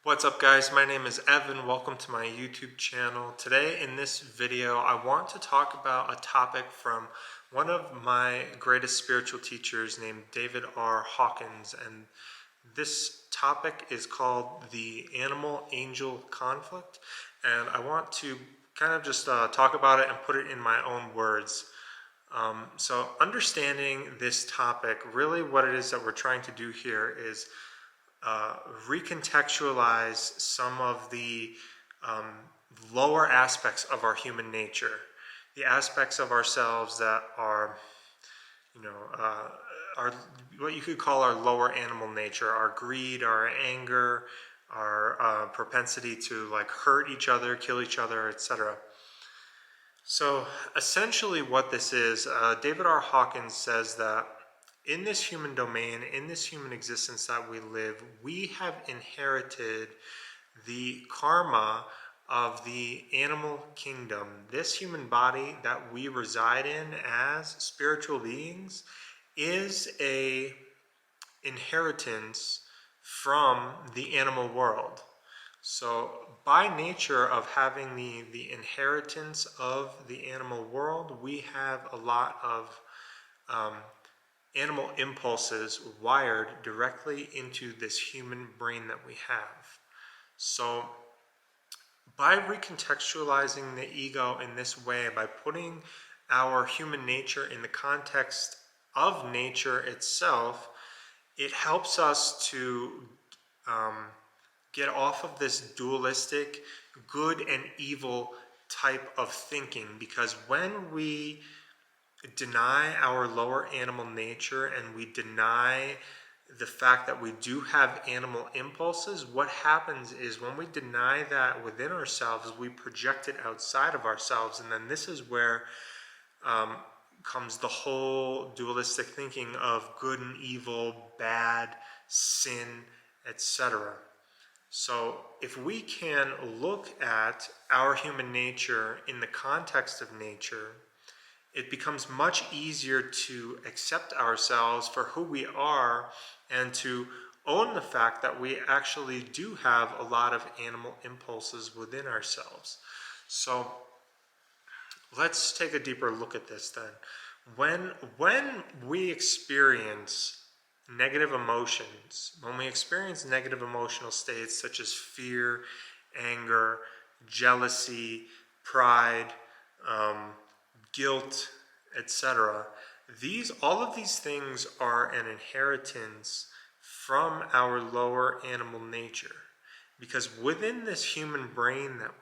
What's up guys, my name is Evan. Welcome to my YouTube channel. Today in this video I want to talk about a topic from one of my greatest spiritual teachers named David R. Hawkins, and this topic is called the animal-angel conflict, and I want to kind of just talk about it and put it in my own words. So understanding this topic, really what it is that we're trying to do here is recontextualize some of the lower aspects of our human nature, the aspects of ourselves that are, are what you could call our lower animal nature, our greed, our anger, our propensity to like hurt each other, kill each other, etc. So essentially what this is, David R. Hawkins says that in this human domain, in this human existence that we live, we have inherited the karma of the animal kingdom. This human body that we reside in as spiritual beings is a inheritance from the animal world. So by nature of having the inheritance of the animal world, we have a lot of animal impulses wired directly into this human brain that we have. So by recontextualizing the ego in this way, by putting our human nature in the context of nature itself, it helps us to get off of this dualistic good and evil type of thinking, because when we deny our lower animal nature and we deny the fact that we do have animal impulses, what happens is when we deny that within ourselves, we project it outside of ourselves, and then this is where comes the whole dualistic thinking of good and evil, bad, sin, etc. So if we can look at our human nature in the context of nature, it becomes much easier to accept ourselves for who we are and to own the fact that we actually do have a lot of animal impulses within ourselves. So let's take a deeper look at this then. When we experience negative emotions, when we experience negative emotional states such as fear, anger, jealousy, pride, guilt, etc., all of these things are an inheritance from our lower animal nature. Because within this human brain that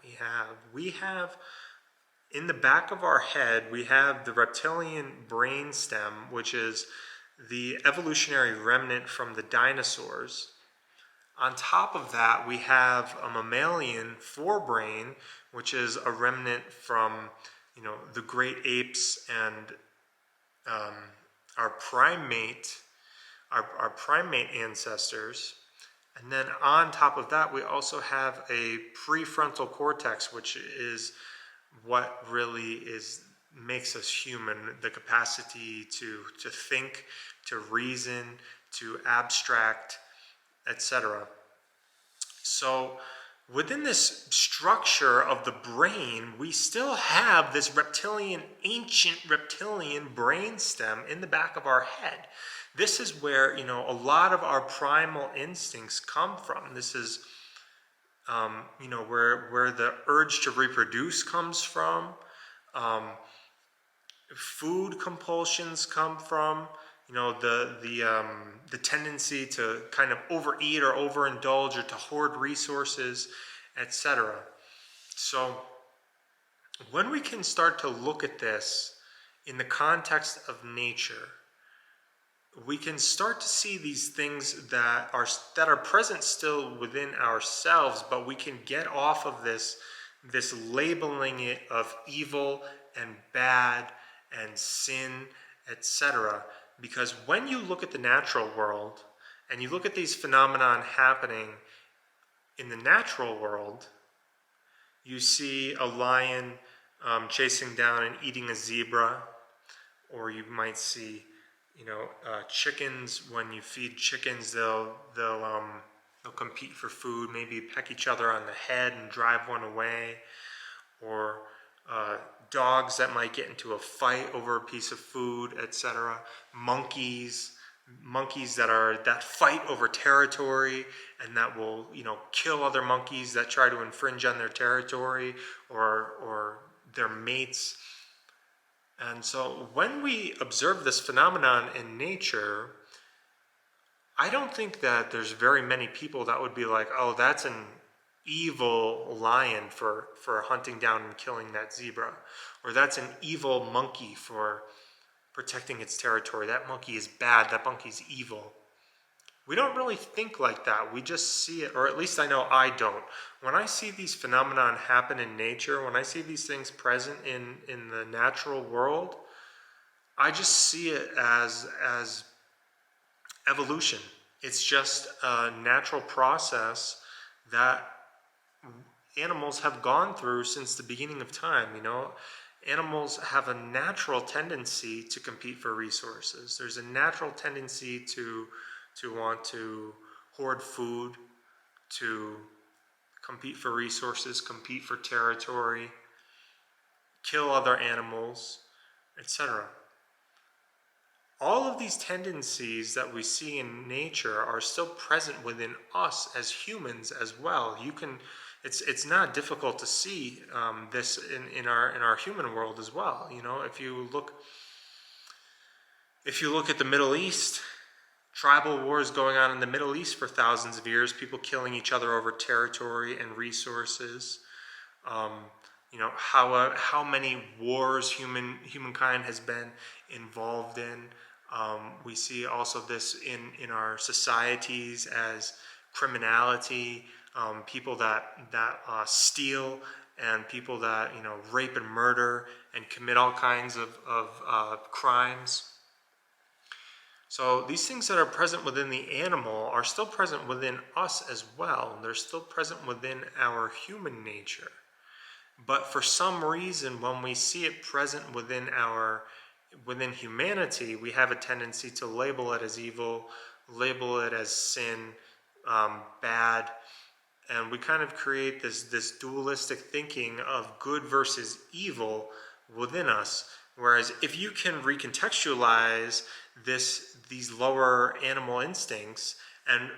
we have in the back of our head, we have the reptilian brain stem, which is the evolutionary remnant from the dinosaurs. On top of that, we have a mammalian forebrain, which is a remnant from the great apes and our primate ancestors. And then on top of that, we also have a prefrontal cortex, which is what really makes us human, the capacity to think, to reason, to abstract, etc. So within this structure of the brain, we still have this ancient reptilian brain stem in the back of our head. This is where, a lot of our primal instincts come from. This is, where the urge to reproduce comes from. Food compulsions come from. The tendency to kind of overeat or overindulge or to hoard resources, etc. So when we can start to look at this in the context of nature, we can start to see these things that are present still within ourselves, but we can get off of this labeling it of evil and bad and sin, etc. Because when you look at the natural world and you look at these phenomenon happening in the natural world, you see a lion chasing down and eating a zebra, or you might see chickens. When you feed chickens, they'll They'll compete for food, maybe peck each other on the head and drive one away, or dogs that might get into a fight over a piece of food, etc. Monkeys that fight over territory and that will, kill other monkeys that try to infringe on their territory or their mates. And so when we observe this phenomenon in nature, I don't think that there's very many people that would be like, oh, that's an evil lion for hunting down and killing that zebra, or that's an evil monkey for protecting its territory. That monkey is bad, that monkey's evil. We don't really think like that. We just see it, or at least I know I don't. When I see these phenomenon happen in nature, when I see these things present in the natural world, I just see it as evolution. It's just a natural process that animals have gone through since the beginning of time. Animals have a natural tendency to compete for resources. There's a natural tendency to want to hoard food, to compete for resources, compete for territory, kill other animals, etc. All of these tendencies that we see in nature are still present within us as humans as well. It's not difficult to see this in our human world as well. If you look at the Middle East, tribal wars going on in the Middle East for thousands of years, people killing each other over territory and resources. How many wars humankind has been involved in. We see also this in our societies as criminality, people that steal, and people that rape and murder and commit all kinds of crimes. So these things that are present within the animal are still present within us as well. They're still present within our human nature. But for some reason, when we see it present within humanity, we have a tendency to label it as evil, label it as sin, bad, and we kind of create this dualistic thinking of good versus evil within us. Whereas if you can recontextualize these lower animal instincts and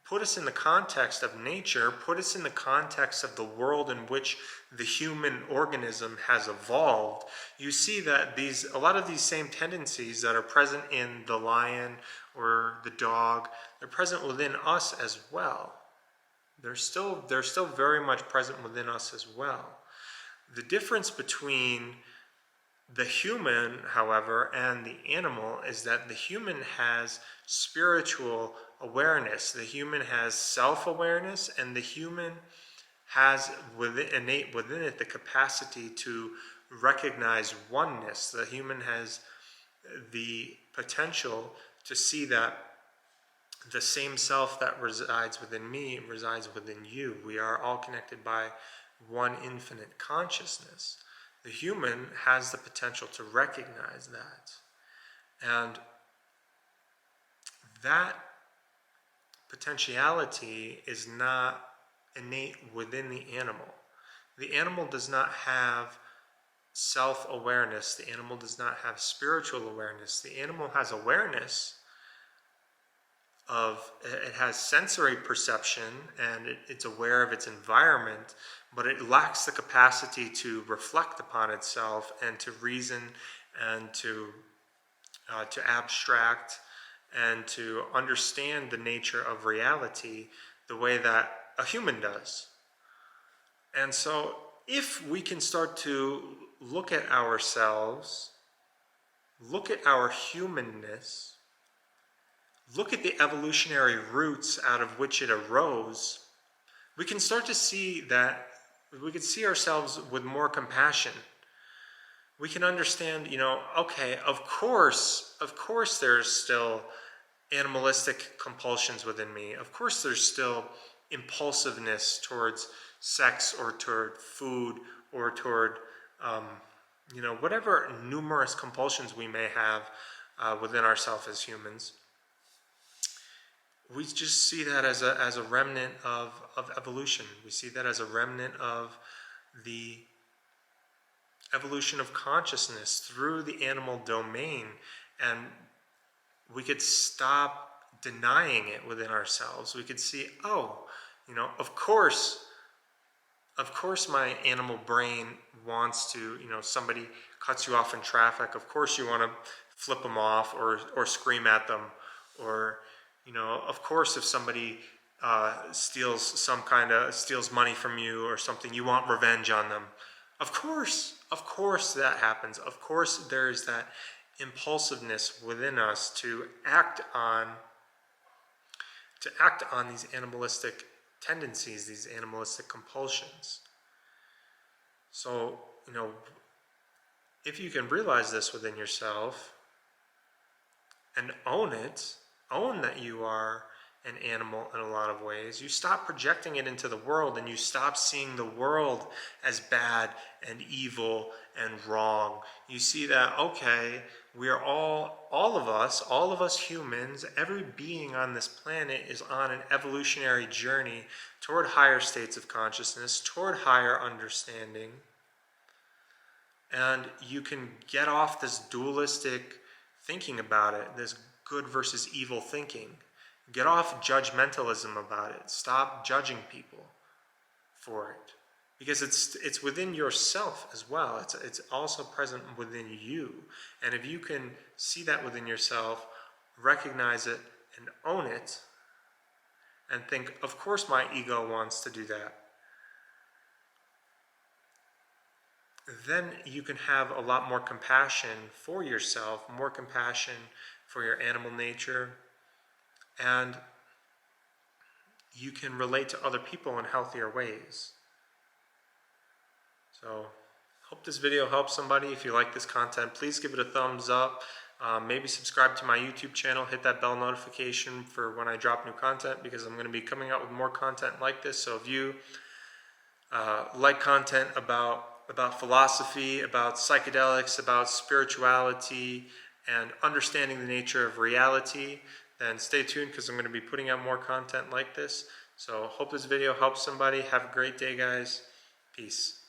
put us in the context of nature, put us in the context of the world in which the human organism has evolved, you see that a lot of these same tendencies that are present in the lion or the dog, they're present within us as well. They're still very much present within us as well. The difference between the human, however, and the animal is that the human has spiritual awareness. The human has self-awareness, and the human has innate within it the capacity to recognize oneness. The human has the potential to see that the same self that resides within me resides within you. We are all connected by one infinite consciousness. The human has the potential to recognize that. And that potentiality is not innate within the animal. The animal does not have self-awareness. The animal does not have spiritual awareness. The animal has awareness it has sensory perception, and it's aware of its environment, but it lacks the capacity to reflect upon itself and to reason and to abstract and to understand the nature of reality the way that a human does. And so if we can start to look at ourselves, look at our humanness, look at the evolutionary roots out of which it arose, we can start to see that we can see ourselves with more compassion. We can understand, okay, of course there's still animalistic compulsions within me. Of course there's still impulsiveness towards sex or toward food or toward, whatever numerous compulsions we may have within ourselves as humans. we just see that as a remnant of evolution. We see that as a remnant of the evolution of consciousness through the animal domain, and we could stop denying it within ourselves. We could see, oh, of course my animal brain wants to, somebody cuts you off in traffic, of course you want to flip them off or scream at them, or of course if somebody steals money from you or something, you want revenge on them. Of course that happens. Of course there's that impulsiveness within us to act on these animalistic tendencies, these animalistic compulsions. So, if you can realize this within yourself and own it, own that you are an animal in a lot of ways, you stop projecting it into the world, and you stop seeing the world as bad and evil and wrong. You see that, okay, we are all of us humans, every being on this planet is on an evolutionary journey toward higher states of consciousness, toward higher understanding. And you can get off this dualistic thinking about it, this good versus evil thinking. Get off judgmentalism about it. Stop judging people for it. Because it's within yourself as well. It's also present within you. And if you can see that within yourself, recognize it and own it, and think, of course my ego wants to do that, then you can have a lot more compassion for yourself, more compassion for your animal nature, and you can relate to other people in healthier ways. So, hope this video helps somebody. If you like this content, please give it a thumbs up. Maybe subscribe to my YouTube channel, hit that bell notification for when I drop new content, because I'm going to be coming out with more content like this. So if you like content about philosophy, about psychedelics, about spirituality, and understanding the nature of reality, then stay tuned, because I'm going to be putting out more content like this. So hope this video helps somebody. Have a great day, guys. Peace.